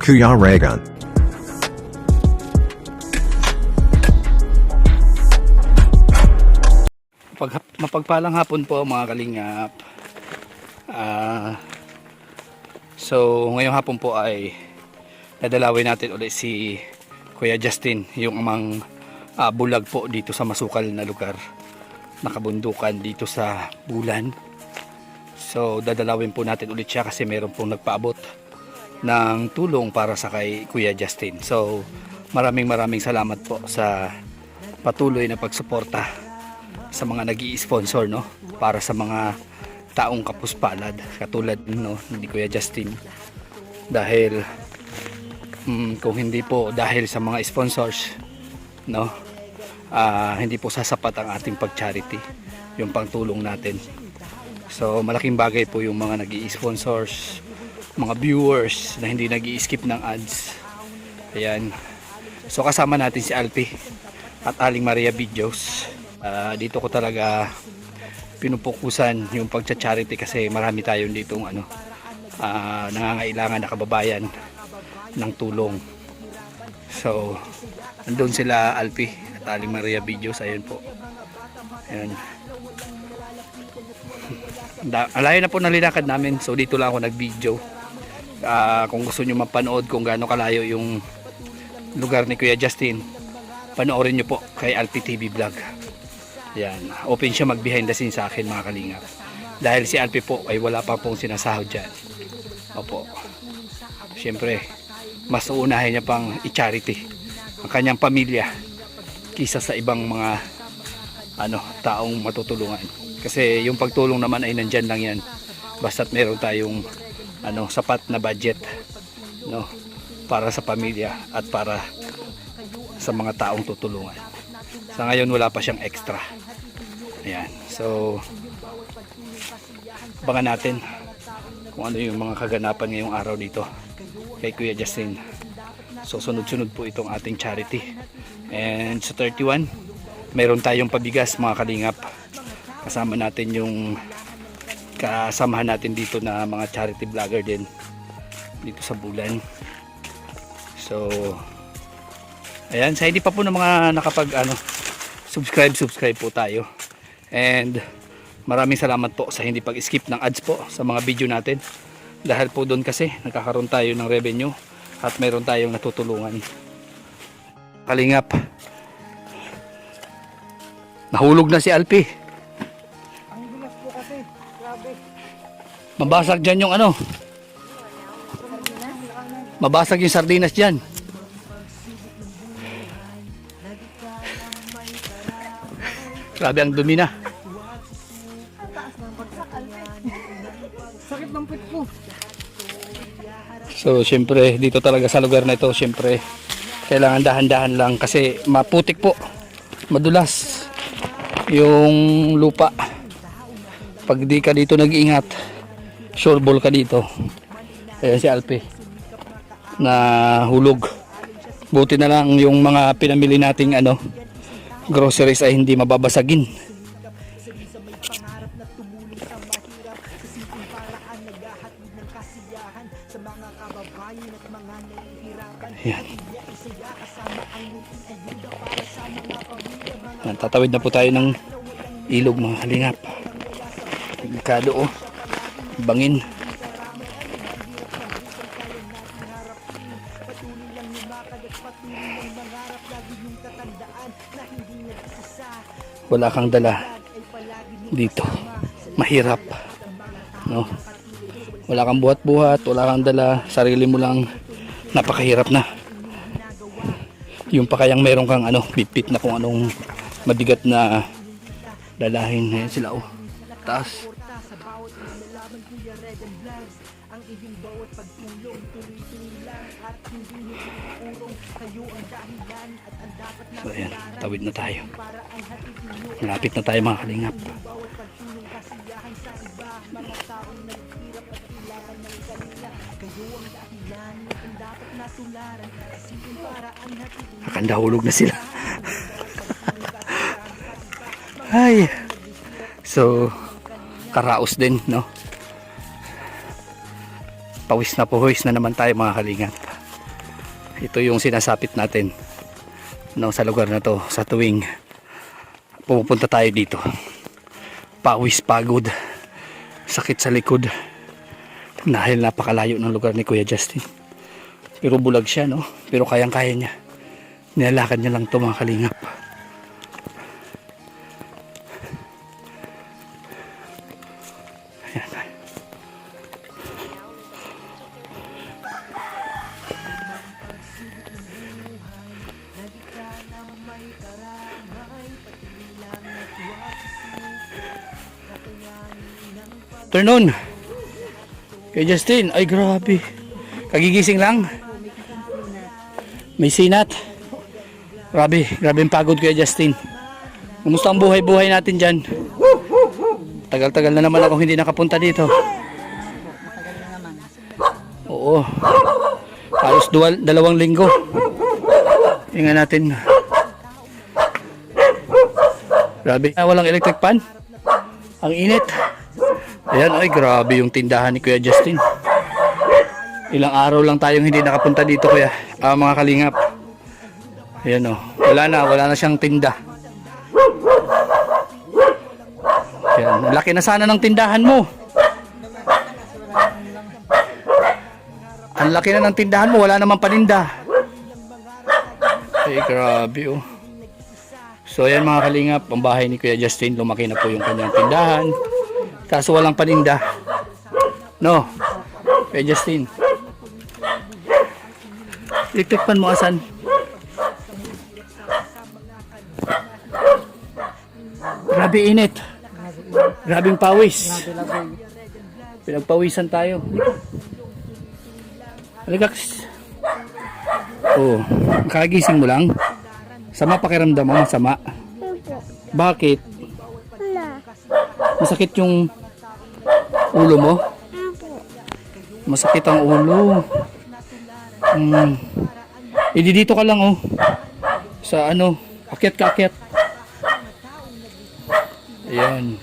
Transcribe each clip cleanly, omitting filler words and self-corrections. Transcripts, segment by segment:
Kuya Regan. Mapagpalang hapon po mga kalingap. So ngayong hapon po ay dadalawin natin ulit si Kuya Justin, yung amang bulag po dito sa masukal na lugar, nakabundukan dito sa Bulan. So dadalawin po natin ulit siya kasi meron pong nagpaabot ng tulong para sa kay Kuya Justin. So maraming salamat po sa patuloy na pagsuporta sa mga nag-i-sponsor, no, para sa mga taong kapuspalad katulad no ni Kuya Justin. Dahil kung hindi po dahil sa mga sponsors, no, hindi po sasapat ang ating pag-charity, yung pangtulong natin. So malaking bagay po yung mga nag-i-sponsors, mga viewers na hindi nag-i-skip ng ads. Ayan. So kasama natin si Alpi at Aling Maria Videos. Dito ko talaga pinupukusan yung pagcha-charity kasi marami tayong ditong nangangailangan na kababayan ng tulong. So andun sila Alpi at Aling Maria Videos. Ayun po. Ayan. Alayo na po ng linakad namin, so dito lang ako nag-video. Kung gusto nyo mapanood kung gaano kalayo yung lugar ni Kuya Justin, panoorin nyo po kay Alpi TV Vlog. Yan, open siya mag behind the scenes sa akin mga kalingap. Dahil si Alpi po ay wala pa pong sinasahod dyan. Opo. Siyempre, mas uunahin niya pang i-charity ang kanyang pamilya kisa sa ibang mga taong matutulungan. Kasi yung pagtulong naman ay nandyan lang yan. Basta't meron tayong sapat na budget, no, para sa pamilya at para sa mga taong tutulungan. Sa ngayon wala pa siyang extra. Ayan. So abangan natin kung ano yung mga kaganapan ngayong araw dito kay Kuya Justin. So sunod-sunod po itong ating charity. And sa 31 meron tayong pabigas mga kalingap. Kasama natin yung kasamahan natin dito na mga charity vlogger din dito sa Bulan. So ayan, sa hindi pa po ng mga nakapag subscribe po tayo. And maraming salamat po sa hindi pag-skip ng ads po sa mga video natin. Dahil po doon kasi nagkakaroon tayo ng revenue at mayroon tayong natutulungan. Kalingap, nahulog na si Alpi. Ang dulas po kasi, grabe. Mabasag dyan yung mabasag yung sardinas dyan. Grabe ang dumi na. Sakit ng pit ko. So syempre dito talaga sa lugar na ito, syempre kailangan dahan-dahan lang kasi maputik po, madulas yung lupa. Pag di ka dito nag-iingat, sure ball ka dito. Ayan si Alpi na hulog. Buti na lang yung mga pinamili nating groceries ay hindi mababasagin. Ayan. Ayan, tatawid na po tayo ng ilog mga kalingap. Delikado bangin. Wala kang dala dito, mahirap, no? Wala kang buhat-buhat, wala kang dala, sarili mo lang, napakahirap na. Yung pa kayang meron kang bipit na kung anong mabigat na dalahin. Ayan sila taas. So ayan, tawid na tayo. Malapit na tayo mga kalingap. Nakandahulog na sila. Ay. So karaos din, no? Pawis na naman tayo mga kalingap. Ito yung sinasapit natin no, sa lugar na to sa tuwing pupunta tayo dito. Pawis, pagod, sakit sa likod dahil napakalayo ng lugar ni Kuya Justin. Pero bulag siya, no? Pero kayang-kaya niya. Nilalakad niya lang ito, mga kalingap. Ayan. Turn on. Kay Justin, ay grabe. Kagigising lang. May sinat. Grabe, grabe ang pagod Kuya Justin. Kumusta ang buhay-buhay natin dyan? Tagal-tagal na naman akong hindi nakapunta dito. Oo. Halos 2 linggo. Tingnan natin. Grabe. Walang electric fan. Ang init. Ayan, ay grabe yung tindahan ni Kuya Justin. Ilang araw lang tayong hindi nakapunta dito, Kuya. Mga kalingap. Ayan o. Wala na siyang tinda. Ayan, laki na sana ng tindahan mo. Ang laki na ng tindahan mo, wala namang paninda. Ay grabe oh. So ayan mga kalingap, ang bahay ni Kuya Justin, lumaki na po yung kanyang tindahan. Kaso walang paninda. No, Kuya Justin. Electric fan mo asan? Grabe init. Grabing pawis. Pinagpawisan tayo. Halikax. Oh, kagising mo lang. Sama pakiramdam mo, masama. Bakit? Masakit yung ulo mo? Masakit ang ulo. Dito ka lang oh. Sa ano, akyat ka akyat. Ayan.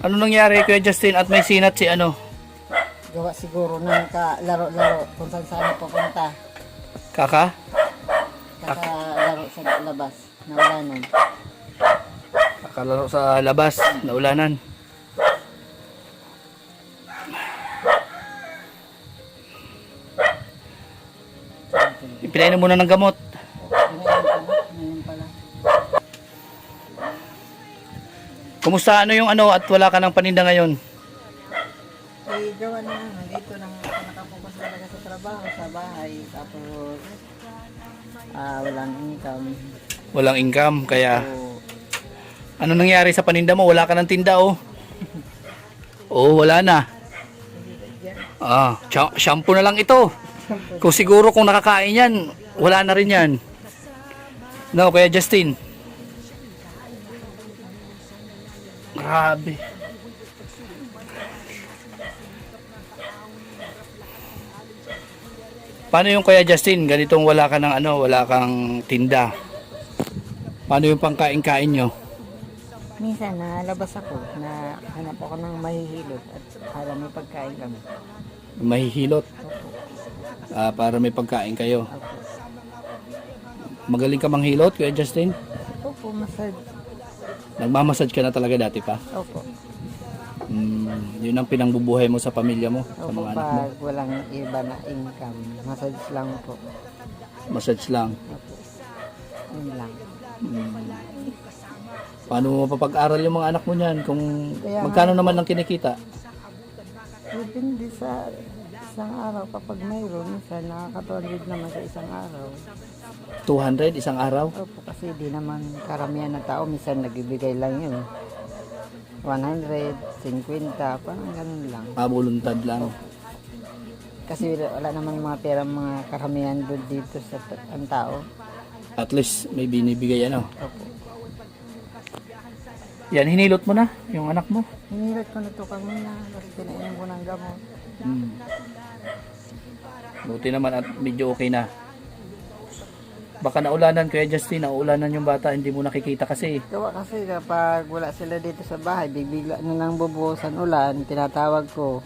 Ano nangyari Kuya Justin at may sinat si ano? Gawa siguro ng laro-laro kung saan pupunta. Kakalaro sa labas. Naulanan. Kakalaro sa labas, naulanan. Pinainom muna ng gamot. Ngayon pala. Kumusta ano yung ano at wala ka ng paninda ngayon? Eh, gawa na nandito nang nakapokus talaga sa trabaho, sa bahay. Tapos, walang income. Walang income kaya So, ano nangyari sa paninda mo? Wala ka ng tinda oh. Oh, wala na. Shampoo na lang ito. Kung siguro kung nakakain yan, wala na rin yan. No, Kuya Justin. Grabe. Paano yung Kuya Justin? Ganitong wala ka ng ano, wala kang tinda. Paano yung pangkain-kain nyo? minsan nalabas ako na hanap ako ng mahihilot at para may pagkain kami. Mahihilot. Para may pagkain kayo. Opo. Magaling ka manghilot, Kuya Justin? Opo, massage. Nagmamassage ka na talaga dati pa? Opo. Yun ang pinangbubuhay mo sa pamilya mo, sa Opo, mga anak mo. pag walang iba na income, massage lang po. Massage lang. Opo. Yun lang. Paano mo mapapag-aral yung mga anak mo niyan? Kung Kaya magkano naman ang kinikita? Depende sa isang araw. Kapag mayroon, minsan nakaka-200 naman sa isang araw. 200 isang araw? Opo, kasi di naman karamihan na tao, minsan nagbibigay lang yun. 100, 50, parang ganun lang. Voluntad lang. Kasi wala naman mga pera mga karamihan doon dito sa ang tao. At least may binibigay ano. Opo. Yan, hinilot mo na yung anak mo. Hinirat ko na ito kanina kasi pinainom ko ng gamot. Buti naman at medyo okay na. Baka naulanan, Kuya Justin, naulanan yung bata, hindi mo nakikita kasi. Gawa kasi kapag wala sila dito sa bahay, bibigla na lang bubuhusan ulan, tinatawag ko.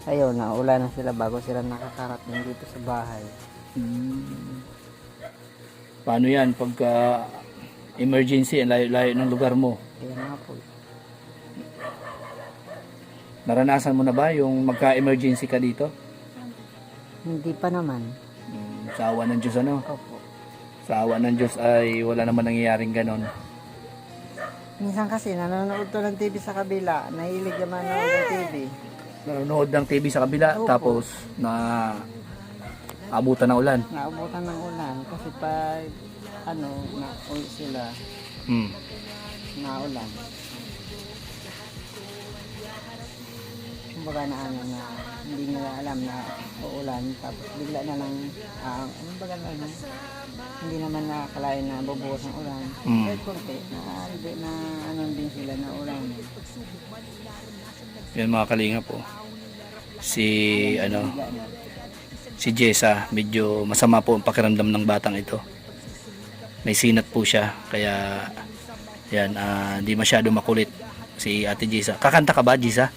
Ayun, naulan na sila bago sila nakakarating dito sa bahay. Paano yan pagka emergency, ang layo-layo ng lugar mo? Kaya nga po. Naranasan mo na ba yung magka-emergency ka dito? Hindi pa naman. Sa awa ng Diyos ano? Opo. Sa awa ng Diyos ay wala naman nangyayaring ganon. Minsan kasi nanonood to ng TV sa kabila. Nahilig naman nanonood ng TV. Nanonood ng TV sa kabila, Opo. tapos na abutan ng ulan. Naabutan ng ulan. Kasi pag na-uwi sila, Hmm. na-ulan. Kumbaga na hindi nila alam na uulan. Tapos bigla na lang, hindi naman nakakalain na bubuhos ng ulan. Kahit konti, din sila na ulan. Yan mga kalinga po. Si Jessa, medyo masama po ang pakiramdam ng batang ito. May sinat po siya, kaya yan, hindi masyado makulit si Ate Jessa. Kakanta ka ba, Jessa?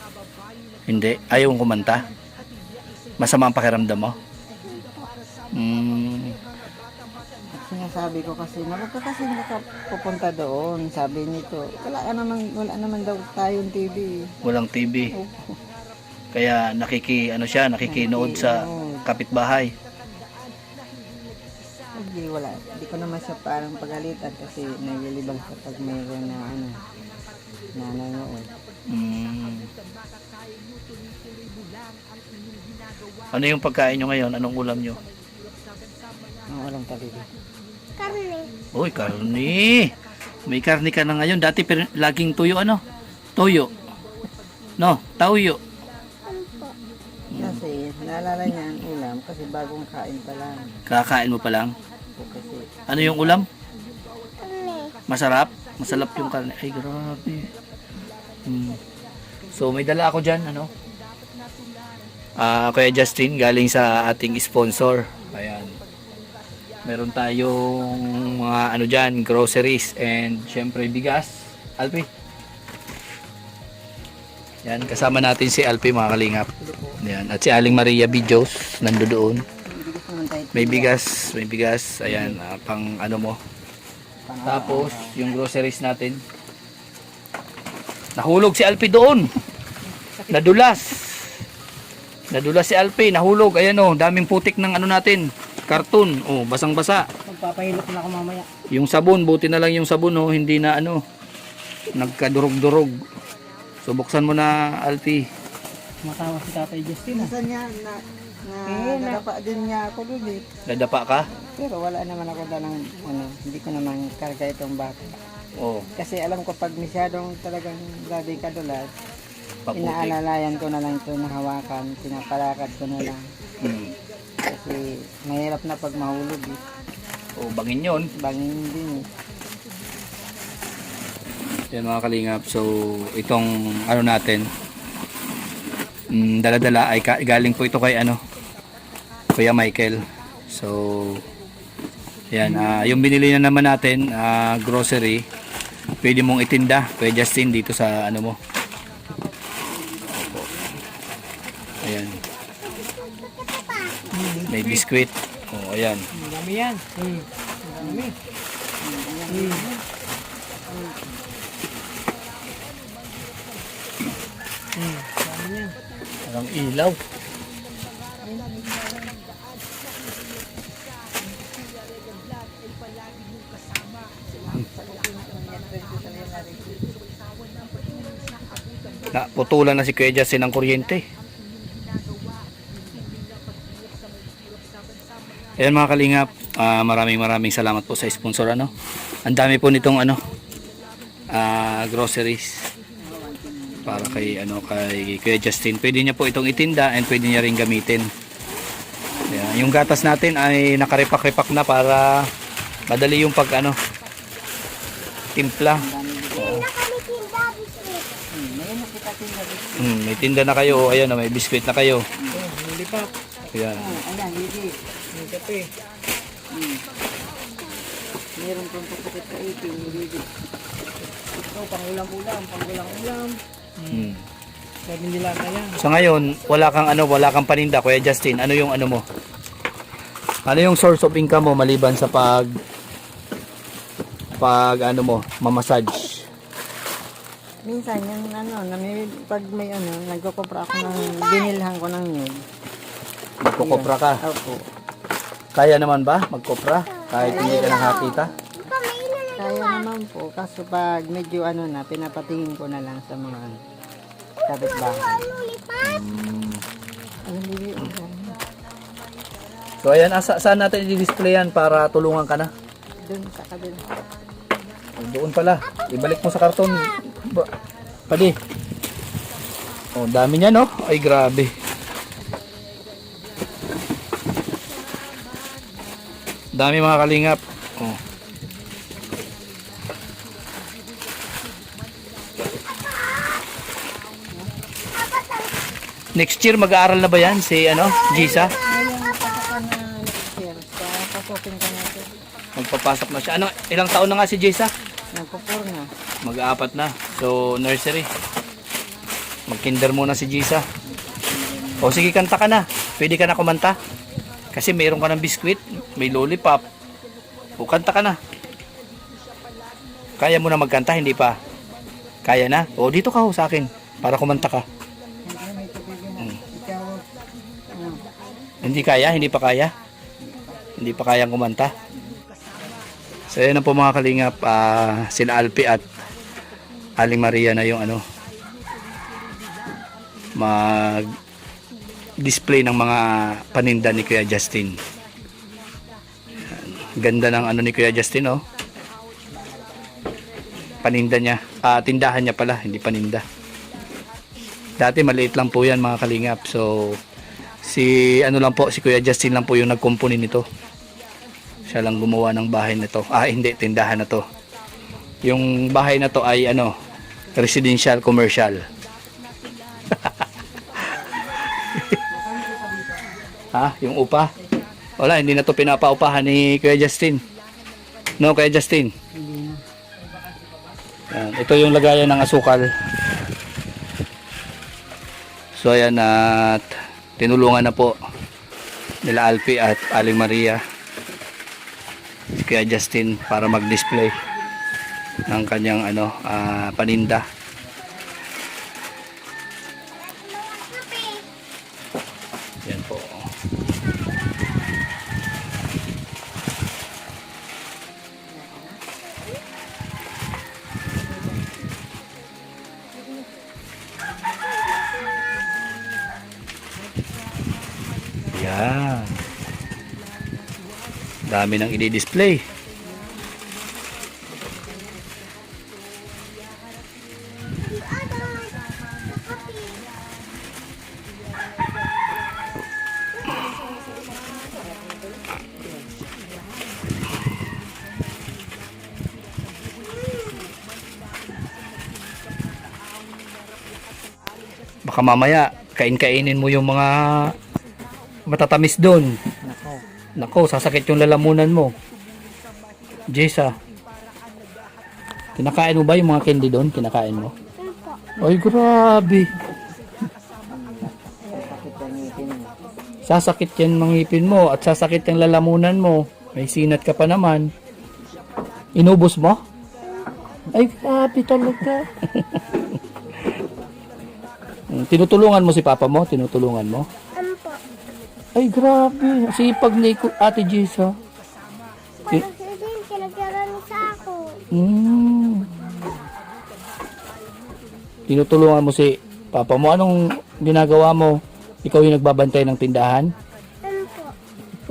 Hindi, ayaw kong kumanta. Masama ang pakiramdam mo? Sinasabi ko kasi, wag ka kasi hindi ka pupunta doon. Sabi nito, wala naman daw tayong TV. Walang TV. Opo. Kaya nakikinood sa kapitbahay. Hindi ko naman siya parang pagalitan kasi nagilibang sa pag mayroon na nanonood. Ano yung pagkain nyo ngayon? Anong ulam nyo? Walang talili. Uy, karni. May karni ka na ngayon. Dati laging tuyo ano? Tuyo. No, tauyo. Kasi naalala niya ang ulam kasi bagong kain pa lang. Kakain mo pa lang. Kasi Ano yung ulam? Masarap? Masarap yung karne. Ay, grabe. So, may dala ako dyan, ano? Kuya Justin, galing sa ating sponsor. Ayan. Meron tayong mga ano dyan, groceries and syempre bigas. Alpi. Yan, kasama natin si Alpi mga kalingap. Yan. At si Aling Maria Videos, nandoon. May bigas. Ayan, pang ano mo. Tapos, yung groceries natin. Nahulog si Alpi doon. Nadulas si Alpi, nahulog. Ayan o, daming putik ng ano natin. Karton. Oh, basang-basa. magpapahilot na ako mamaya. Yung sabon, buti na lang yung sabon oh, hindi na ano, nagkadurog-durog. So buksan mo na, Alpi. Matawa si Tatay Justin. Minsan niya nadapa din niya ako doon eh. Nadapa ka? Pero wala naman ako dalang hindi ko naman karga itong bata. Oh, Kasi alam ko pag masyadong talagang grabe kadulas, paputik. inaalalayan ko na lang ito na hawakan, pinapalakad ko na lang. Kasi mahirap na pag mahulog eh. Oh, bangin yun. Bangin din eh. Yan mga kalingap. So itong ano natin, dala-dala ay galing po ito kay ano, Kuya Michael. So yan, yung binili na naman natin grocery, pwede mong itinda Kuya Justin dito sa ano mo. Opo. Ayan, may biskwit. Oh, ayan. Dami yan. Dami. Dami yan. Parang ilaw. Naputulan na si Kuya Justin ng kuryente. Ayan mga kalingap, maraming salamat po sa sponsor ano. Ang dami po nitong ano groceries para kay Kuya Justin. Pwede niya po itong itinda and pwede niya ring gamitin. Ayan, yung gatas natin ay nakarepak-repak na para madali yung pag timpla. May tinda na kayo. Ayan, may biskwit na kayo. Hindi pa. Ayan. Ayan, hindi. May kape. Meron pang pagkakit na 18. Hindi. Ito, pangulam-ulam. Pangulam-ulam. Sabi nila kaya. So ngayon, wala kang paninda, Kuya Justin. Ano yung ano mo? Ano yung source of income mo maliban sa pag ano mo, mamassage? Minsan, yung pag may nagkukupra ako binilhan ko ng nyug. Magkukopra ka? Opo. Kaya naman ba magkopra? Kahit hindi ka nakakita? Kaya naman po, kaso pag medyo pinapatingin ko na lang sa mga kapitbahay. Alam mo yun? So ayan, saan natin i-display yan para tulungan ka na? Doon sa kabila. Doon pala. Ibalik mo sa karton. Pali. Oh, dami niya, no? Ay, grabe. Dami mga kalingap. Oh. Next year mag-aaral na ba yan si Jisa? Ngayon, pasakan na next year. Pasokin ka natin. Magpapasok na siya. Ilang taon na nga si Jisa? Nagpupur na. Mag-aapat na. So, nursery. Mag-kinder muna si Jisa. O sige, kanta ka na. Pwede ka na kumanta. Kasi mayroon ka ng biskwit, may lollipop. O kanta ka na. Kaya mo na magkanta, hindi pa? Kaya na? O dito ka sa akin para kumanta ka. Ikaw, Hindi kaya? Hindi pa kaya? Hindi pa kayang kumanta? So yun na po mga kalingap, sila Alpi at Aling Maria na yung mag display ng mga paninda ni Kuya Justin. Ganda ng ni Kuya Justin, oh. Paninda niya, tindahan niya pala, hindi paninda. Dati maliit lang po yan mga kalingap. So si si Kuya Justin lang po yung nagkumpuni nito. Siya lang gumawa ng bahay na to. Hindi, tindahan na to. Yung bahay na to ay residential, commercial. Yung upa? Wala, hindi na to pinapaupahan ni Kuya Justin. No, Kuya Justin? hindi na. Yan, ito yung lagayan ng asukal. So ayan, at tinulungan na po nila Alpi at Aling Maria si Kuya Justin para mag-display ng kanyang paninda. Yan po. Yan. Dami nang i-display. Baka mamaya kain-kainin mo yung mga matatamis doon. Nako. Nako, sasakit yung lalamunan mo. Jessa, kinakain mo ba yung mga candy doon? Kinakain mo? Ay, grabe. Sakit ang ngipin mo. Sasakit yan mga ngipin mo at sasakit yung lalamunan mo. May sinat ka pa naman. Inubos mo? Ay, grabe talaga. Tinutulungan mo si papa mo? Tinutulungan mo? Ay, grabe. Sipag ni Ate Jessa. Tinutulungan mo si papa mo. Anong ginagawa mo? Ikaw yung nagbabantay ng tindahan?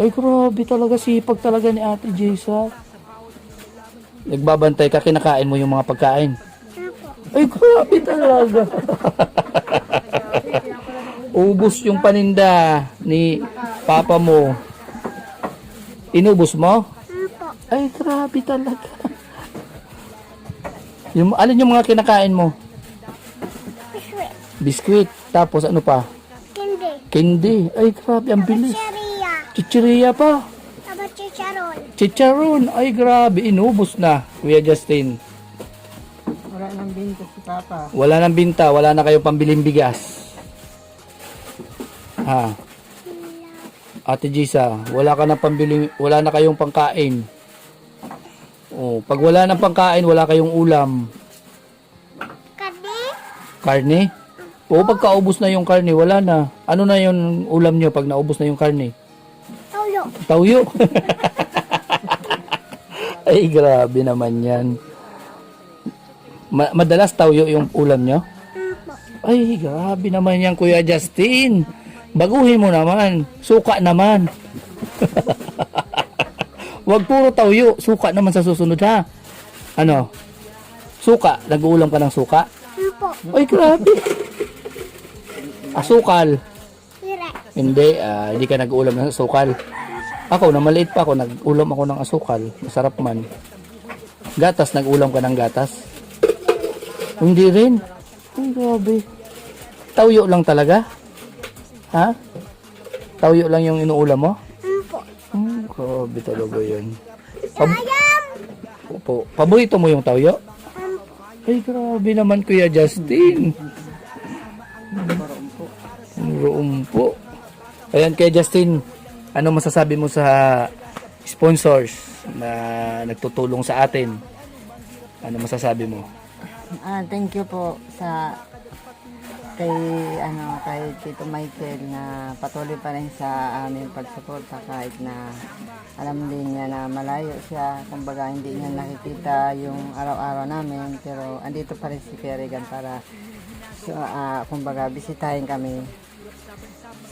Ay, grabe talaga. Sipag talaga ni Ate Jessa. Nagbabantay ka, kinakain mo yung mga pagkain? Ay, grabe talaga. Ubus yung paninda ni papa mo. Inubos mo? Ay, grabe talaga. Alin yung mga kinakain mo? Biskuit. Tapos ano pa? Candy. Ay, grabe. Ang bilis. Chichiriya pa. Chicharon. Ay, grabe. Inubos na, Kuya Justin. Wala nang binta si Papa. Wala nang binta. Wala na kayo pambiling bigas. Ate Gisa, wala ka na pambili, wala na kayong pangkain. Oh, pag wala nang pangkain, wala kayong ulam. Karne? Oo, pagkaubos na yung karne, wala na. Ano na yung ulam nyo pag naubos na yung karne? Taulo. Tauyo. Ay, grabe naman yan. Madalas tauyo yung ulam nyo? Ay, grabe naman yan, Kuya Justin. Baguhin mo naman. Suka naman. Wag puro tauyo. Suka naman sa susunod, ha? Ano? Suka. Nag-uulam ka ng suka? Ay, grabe. Asukal. Hindi. Hindi ka nag-uulam ng asukal. Ako, na maliit pa ako, nag-ulam ako ng asukal. Masarap man. Gatas, nag-ulam ka ng gatas? Hindi rin. Ay, grabe. Tauyo lang talaga? Ha? Tauyo lang yung inuulam mo? Grabe talaga yun. Paborito mo yung tauyo? Ay, grabe naman, Kuya Justin. Roompo. Ayan, Kuya Justin, ano masasabi mo sa sponsors na nagtutulong sa atin? Ano masasabi mo? Thank you po sa kay Tito Michael na patuloy pa rin sa aming pagsuporta kahit na alam din niya na malayo siya, kumbaga hindi niya nakikita yung araw-araw namin, pero andito pa rin si Kerrigan para kumbaga bisitahin kami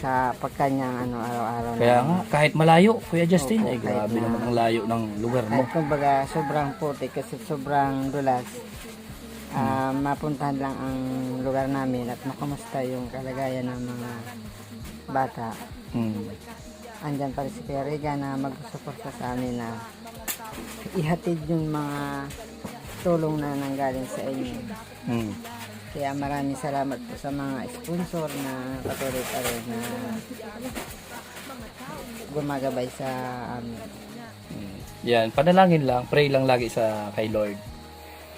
sa pagkanyang araw-araw Kaya namin. nga, kahit malayo, Kuya Justin, Opo, ay grabe kahit na- naman ang layo ng lugar mo. Kahit kumbaga sobrang putik kasi sobrang dulas. Mapuntahan lang ang lugar namin at makamusta yung kalagayan ng mga bata. Andyan pa rin si Kuya Regan na magsuporta sa amin na ihatid yung mga tulong na nanggaling sa inyo. Kaya maraming salamat po sa mga sponsor na patuloy pa rin na gumagabay sa amin. Yan, panalangin lang, pray lang lagi sa kay Lord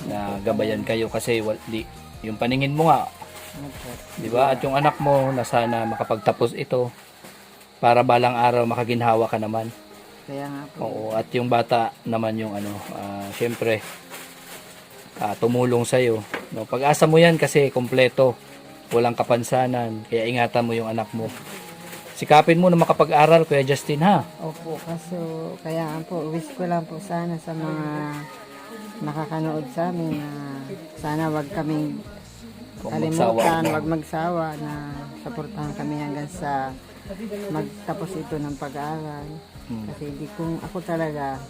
na gabayan kayo kasi yung paningin mo nga, di ba? At yung anak mo na sana makapagtapos ito para balang araw makaginhawa ka naman. Kaya nga po. Oo, at yung bata naman yung syempre tumulong sa iyo. No, pag-asa mo yan kasi kompleto, walang kapansanan, kaya ingatan mo yung anak mo. Sikapin mo na makapag-aral, Kuya Justin, ha? Opo, kaso kaya nga po, wish ko lang po sana sa mga nakakanood sa amin na sana wag kaming kalimutan, wag magsawa na suportahan kami hanggang sa magtapos ito ng pag-aaral. Kasi ako talaga,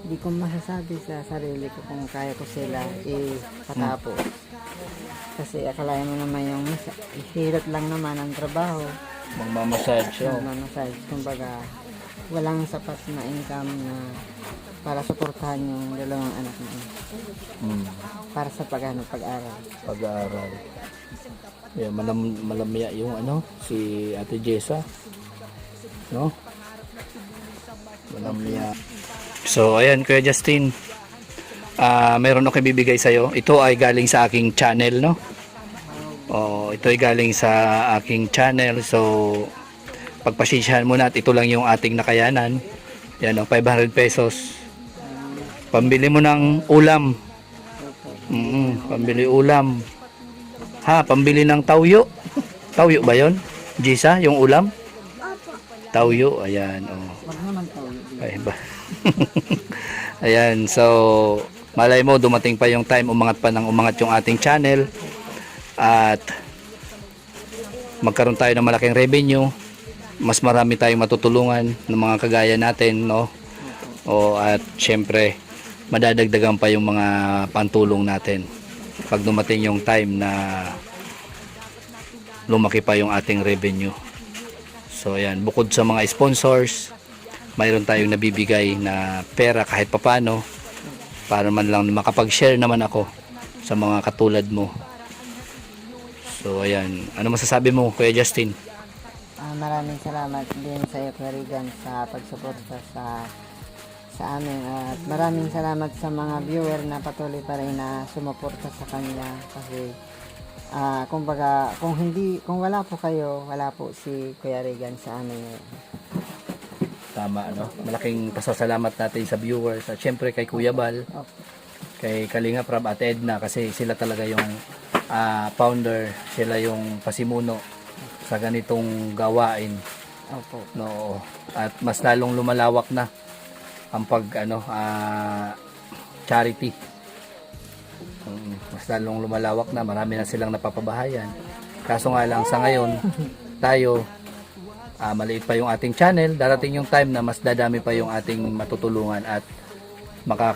hindi ko masasabi sa sarili ko kung kaya ko sila patapos. Kasi akalain mo naman yung hirap lang naman ang trabaho. Magmamassage, no? Magmamassage, kumbaga walang sapat na income na para suportahan yung dalawang anak mo. Para sa pag-aaral. Pag-aaral. Yeah, malamya yung si Ate Jessa. No? Malamya. So, ayan, Kuya Justin. Meron ako ibibigay sa'yo. Ito ay galing sa aking channel, no? Ito ay galing sa aking channel. So, pagpasensyahan mo na at ito lang yung ating nakayanan. Yan, 500 pesos. Pambili mo ng ulam. Pambili ulam. Ha, pambili ng tauyo. Tauyo ba yon? Jisa, yung ulam? Tauyo, ayan. Wag naman to. Ay, ba? Ayan, so malay mo dumating pa yung time umangat yung ating channel at magkaroon tayo ng malaking revenue, mas marami tayong matutulungan ng mga kagaya natin, no? At syempre madadagdagan pa yung mga pantulong natin pag dumating yung time na lumaki pa yung ating revenue. So ayan, bukod sa mga sponsors, mayroon tayong nabibigay na pera kahit papano para man lang makapag-share naman ako sa mga katulad mo. So ayan, ano masasabi mo, Kuya Justin? Maraming salamat din sa iyo, Kuya Regan, sa pagsuporta sa amin, at maraming salamat sa mga viewer na patuloy pa rin na sumuporta sa kanya kasi kumbaga kung wala po kayo, wala po si Kuya Regan sa amin. Tama, ano? Malaking pasasalamat natin sa viewers at syempre kay Kuya Bal, Opo. kay Kalinga Prab at Edna kasi sila talaga yung founder, sila yung pasimuno sa ganitong gawain, Opo. no? At mas lalong lumalawak na ang charity. Mas lalong lumalawak na, marami na silang napapabahayan. Kaso nga lang sa ngayon, tayo maliit pa yung ating channel, darating yung time na mas dadami pa yung ating matutulungan at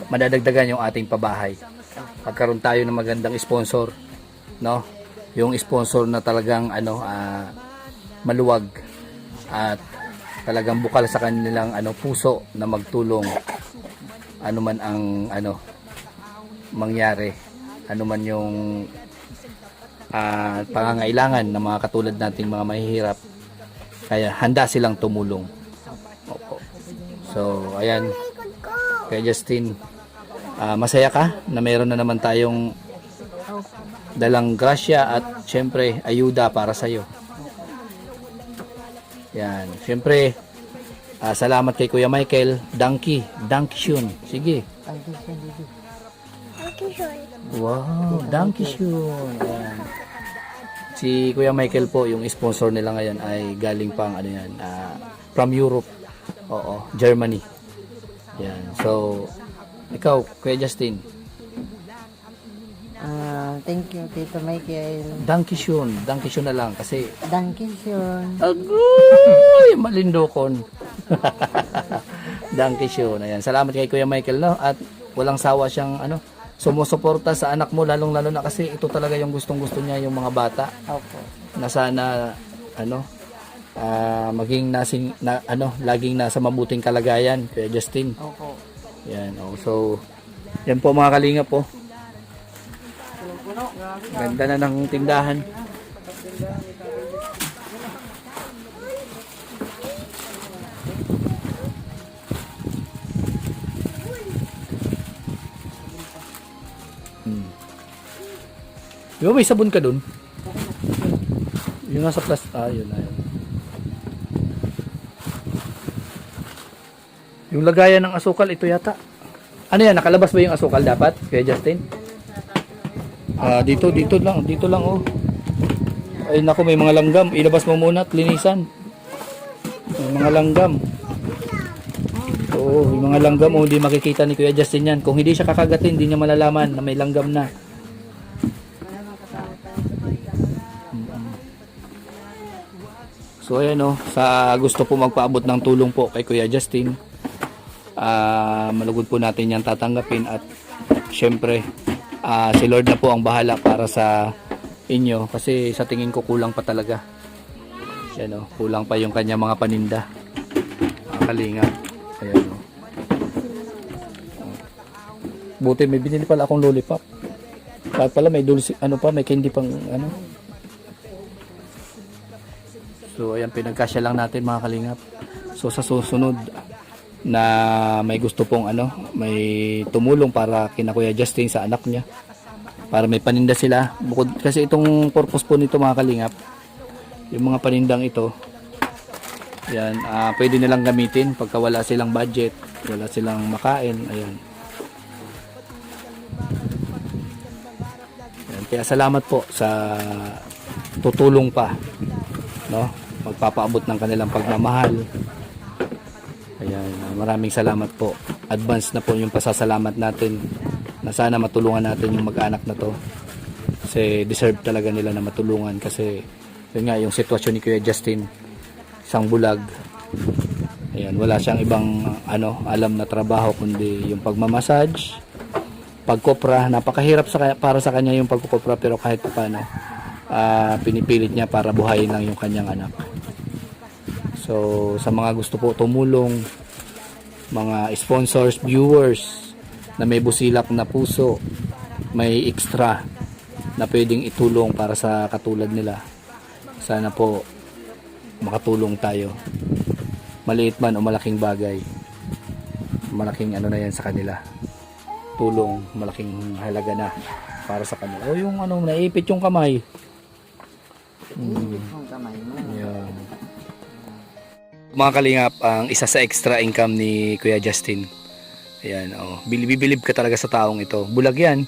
madadagdagan yung ating pabahay. Pagkaroon tayo ng magandang sponsor, no? Yung sponsor na talagang maluwag at talagang bukal sa kanilang puso na magtulong ano man ang mangyari, ano man yung pangangailangan ng mga katulad nating mga mahihirap, kaya handa silang tumulong. Opo. So ayan, kaya Justin, masaya ka na mayroon na naman tayong dalang grasya at syempre ayuda para sa iyo. Yan, syempre salamat kay Kuya Michael. Danky Shun. Sige. Wow, Danky Shun. Yan. Si Kuya Michael po, yung sponsor nila ngayon ay galing pang from Europe. Oo, Germany. Yan. So, ikaw, Kuya Justin. Thank you, Tito Michael. Danky Shun na lang kasi Dankeschön. agoy, malindokon. Danky Shun. Ayan, salamat kay Kuya Michael, no? At walang sawa siyang sumusuporta sa anak mo, lalong-lalo na kasi ito talaga yung gustong-gusto niya, yung mga bata. Opo. Na sana maging laging nasa mabuting kalagayan, Kuya Justin. Opo. Yan, so yan po mga kalinga po. Ganda na ng tindahan. Di ba may sabon ka dun? Yung nasa yun na yun. Yung lagayan ng asukal, ito yata. Ano yan? Nakalabas ba yung asukal dapat? Kaya Justin? Dito lang oh. Ay naku, may mga langgam. Ilabas mo muna at linisan. May mga langgam. Oo, may mga langgam. Oh, hindi makikita ni Kuya Justin yan. Kung hindi siya kakagatin, hindi niya malalaman na may langgam na. So ayan sa gusto po magpaabot ng tulong po kay Kuya Justin, malugod po natin yan tatanggapin at syempre si Lord na po ang bahala para sa inyo kasi sa tingin ko kulang pa talaga. Yan kulang pa yung kanya mga paninda. Kalinga. Ayan buti may binili pala akong lollipop. Kahit pala may dulce, may candy pang So ayan, pinagkasya lang natin mga kalingap. So sa susunod na may gusto pong may tumulong para kina Kuya Justin sa anak niya, para may paninda sila. Bukod kasi itong purpose po nito mga kalingap, yung mga panindang ito, yan, pwede nilang gamitin pagka wala silang budget, wala silang makain. Ayan. Ayan, kaya salamat po sa tutulong pa, no? Magpapaabot ng kanilang pagmamahal. Ayan, maraming salamat po. Advance na po yung pasasalamat natin na sana matulungan natin yung mag-anak na to. Kasi deserve talaga nila na matulungan kasi yun nga yung sitwasyon ni Kuya Justin, isang bulag. Ayan, wala siyang ibang alam na trabaho kundi yung pagmamassage, pagkopra. Napakahirap para sa kanya yung pagkopra pero kahit paano pinipilit niya para buhayin lang yung kanyang anak. So sa mga gusto po tumulong, mga sponsors, viewers na may busilak na puso, may extra na pwedeng itulong para sa katulad nila, sana po makatulong tayo. Maliit man o malaking bagay, malaking na yan sa kanila. Tulong, malaking halaga na para sa kanila. O yung naipit yung kamay. Yung kamay mo. Yan. Mga kalingap, ang isa sa extra income ni Kuya Justin. Ayan, oh, bilib ka talaga sa taong ito. Bulag yan.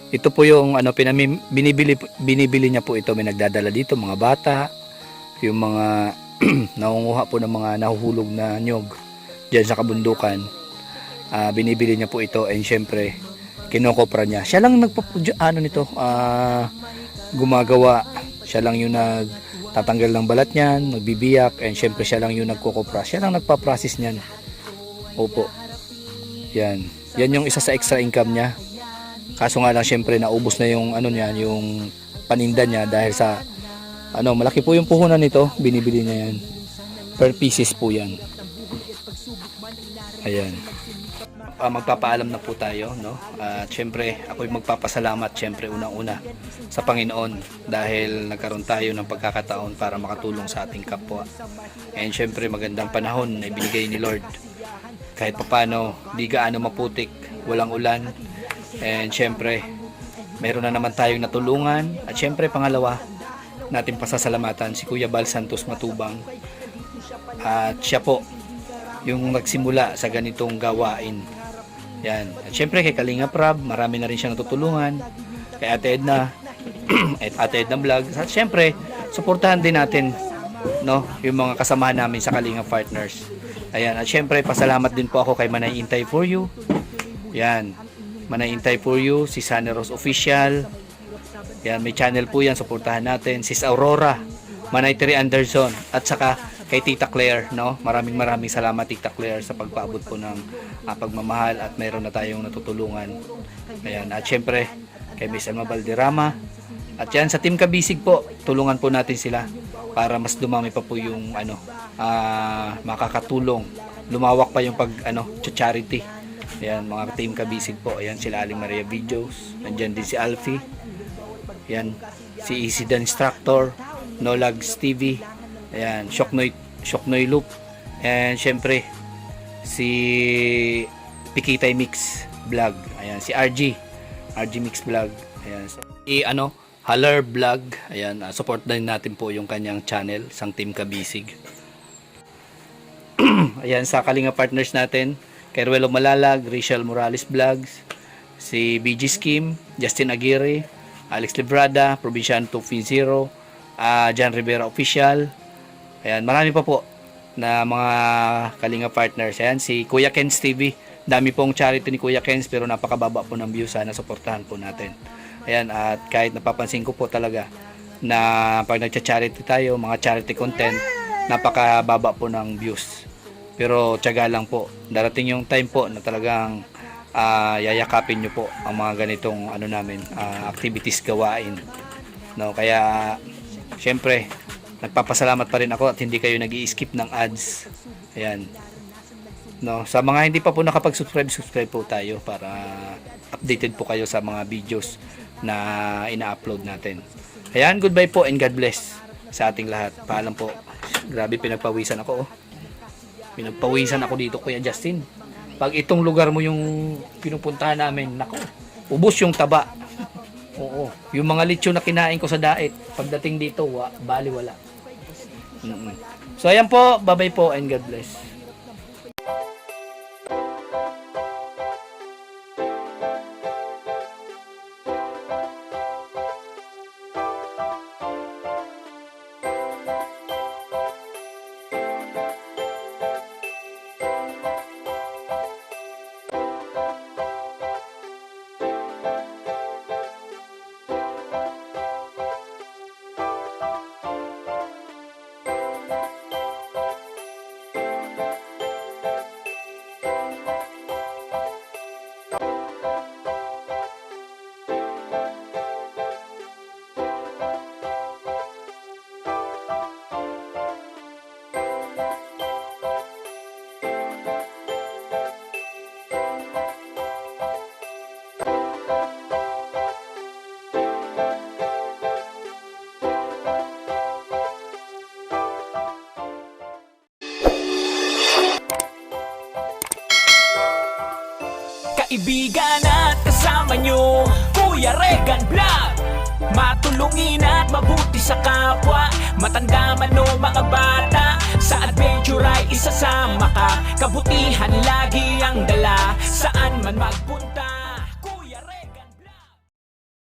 Ito po yung ano, binibili niya po ito. May nagdadala dito, mga bata, yung mga nangunguha po ng mga nahuhulog na nyog diyan sa kabundukan. Binibili niya po ito, and syempre kinokopra niya. Siya lang gumagawa. Siya lang yung tatanggal ng balat niyan, magbibiyak, and syempre siya lang yung nagkokopra. Siya lang nagpa-process niyan. Opo. Yan. Yan yung isa sa extra income niya. Kaso nga lang syempre naubos na yung ano niya, yung paninda niya dahil sa malaki po yung puhunan nito, binibili niya yan. Per pieces po yan. Ayan. Magpapaalam na po tayo, no? At syempre, ako'y magpapasalamat syempre unang-una sa Panginoon dahil nagkaroon tayo ng pagkakataon para makatulong sa ating kapwa. And syempre, magandang panahon na ibinigay ni Lord. Kahit papano, di gaano maputik, walang ulan. And syempre, mayroon na naman tayong natulungan. At syempre, pangalawa, natin pasasalamatan si Kuya Bal Santos Matubang. At siya po yung nagsimula sa ganitong gawain. Yan. At syempre kay Kalinga Prab, marami na rin siya natutulungan. Kay Ate Edna, at Ate Edna Vlog. At syempre, suportahan din natin, no, yung mga kasamahan namin sa Kalinga Partners. Ayan. At syempre, pasalamat din po ako kay Manay Intay for You. Yan. Manay Intay for You, si Sunny Rose Official. Yan, may channel po yan, suportahan natin. Sis Aurora, Manay Terry Anderson, at saka kay Tita Claire, no? Maraming salamat Tita Claire sa pagpaabot po ng pagmamahal, at mayroon na tayong natutulungan. Ayan, at syempre kay Miss Alma Valderrama, at yan sa Team Kabisig po, tulungan po natin sila para mas dumami pa po yung makakatulong, lumawak pa yung charity. Ayan, mga Team Kabisig po. Ayan, sila Aling Maria Videos, nandyan din si Alfie, ayan, si Easy the Instructor, Nolags TV, ayan, Shocknoy Loop, and syempre si Pikitay Mix Vlog, ayan, si RG Mix Vlog, ayan, so, Haller Vlog, ayan, support din natin po yung kanyang channel, sang Team Kabisig. Ayan, sa Kalinga Partners natin, kay Ruelo Malalag, Rachel Morales Vlogs, si BG Scheme, Justin Aguirre, Alex Librada, Provinciano 250, John Rivera Official. Ayan, marami pa po na mga Kalinga Partners. Ayan, si Kuya Ken's TV. Dami pong charity ni Kuya Ken's pero napakababa po ng views. Sana suportahan po natin. Ayan, at kahit napapansin ko po talaga na pag nagcha-charity tayo, mga charity content, napakababa po ng views. Pero tiyaga lang po. Darating yung time po na talagang yayakapin nyo po ang mga ganitong activities gawain. No, kaya syempre nagpapasalamat pa rin ako at hindi kayo nag-i-skip ng ads. Ayan. No, sa mga hindi pa po nakapag-subscribe po tayo para updated po kayo sa mga videos na ina-upload natin. Ayan, goodbye po and God bless sa ating lahat. Paalam po. Grabe, pinagpawisan ako. Pinagpawisan ako dito, Kuya Justin. Pag itong lugar mo yung pinupuntahan namin, nako, ubos yung taba. Oo, yung mga lechon na kinain ko sa daet, pagdating dito, baliwala. So ayan po, bye-bye po and God bless. Kaibigan at kasama nyo, Kuya Regan Vlog. Matulungin at mabuti sa kapwa, matanda man o mga bata, sa adventure ay magsama ka. Kabutihan lagi ang dala, saan man magpunta.